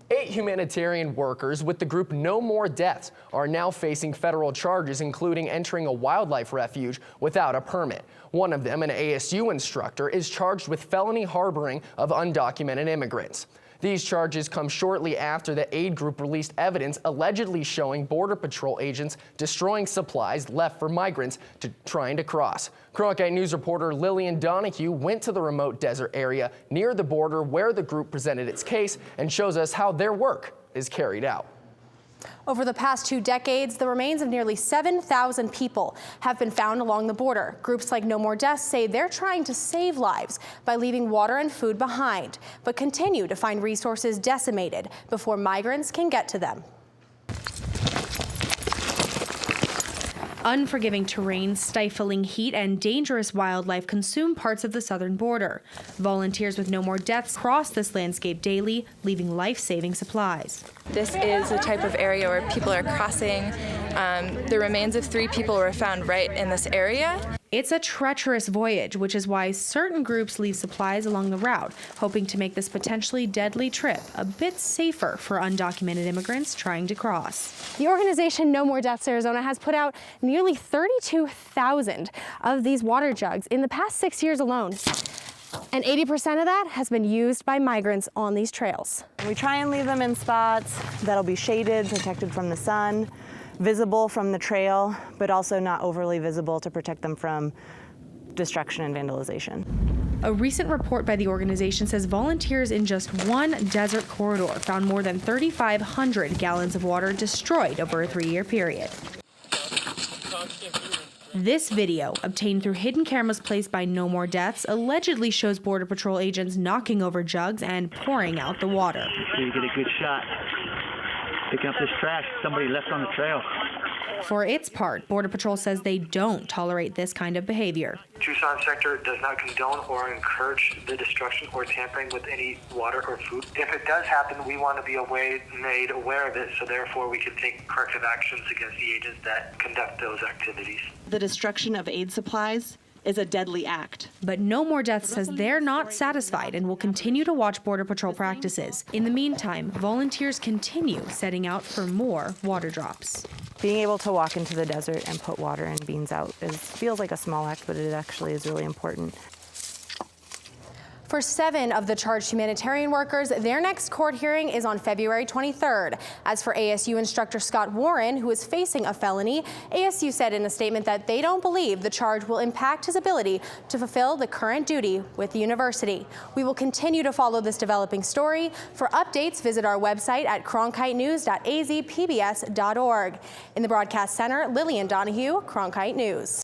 8 humanitarian workers with the group No More Deaths are now facing federal charges, including entering a wildlife refuge without a permit. One of them, an ASU instructor, is charged with felony harboring of undocumented immigrants. These charges come shortly after the aid group released evidence allegedly showing Border Patrol agents destroying supplies left for migrants trying to cross. Cronkite News reporter Lillian Donahue went to the remote desert area near the border where the group presented its case and shows us how their work is carried out. Over the past 2 decades, the remains of nearly 7,000 people have been found along the border. Groups like No More Deaths say they're trying to save lives by leaving water and food behind, but continue to find resources decimated before migrants can get to them. Unforgiving terrain, stifling heat, and dangerous wildlife consume parts of the southern border. Volunteers with No More Deaths cross this landscape daily, leaving life-saving supplies. This is a type of area where people are crossing. The remains of 3 people were found right in this area. It's a treacherous voyage, which is why certain groups leave supplies along the route, hoping to make this potentially deadly trip a bit safer for undocumented immigrants trying to cross. The organization No More Deaths Arizona has put out nearly 32,000 of these water jugs in the past 6 years alone. And 80% of that has been used by migrants on these trails. We try and leave them in spots that'll be shaded, protected from the sun, visible from the trail, but also not overly visible to protect them from destruction and vandalization. A recent report by the organization says volunteers in just one desert corridor found more than 3,500 gallons of water destroyed over a 3-year period. This video, obtained through hidden cameras placed by No More Deaths, allegedly shows Border Patrol agents knocking over jugs and pouring out the water. So you get a good shot. Picking up this trash somebody left on the trail. For its part, Border Patrol says they don't tolerate this kind of behavior. Tucson sector does not condone or encourage the destruction or tampering with any water or food. If it does happen, we want to be made aware of it, so therefore we can take corrective actions against the agents that conduct those activities. The destruction of aid supplies is a deadly act. But No More Deaths says they're not satisfied and will continue to watch Border Patrol practices. In the meantime, volunteers continue setting out for more water drops. Being able to walk into the desert and put water and beans out feels like a small act, but it actually is really important. For 7 of the charged humanitarian workers, their next court hearing is on February 23rd. As for ASU instructor Scott Warren, who is facing a felony, ASU said in a statement that they don't believe the charge will impact his ability to fulfill the current duty with the university. We will continue to follow this developing story. For updates, visit our website at cronkitenews.azpbs.org. In the broadcast center, Lillian Donahue, Cronkite News.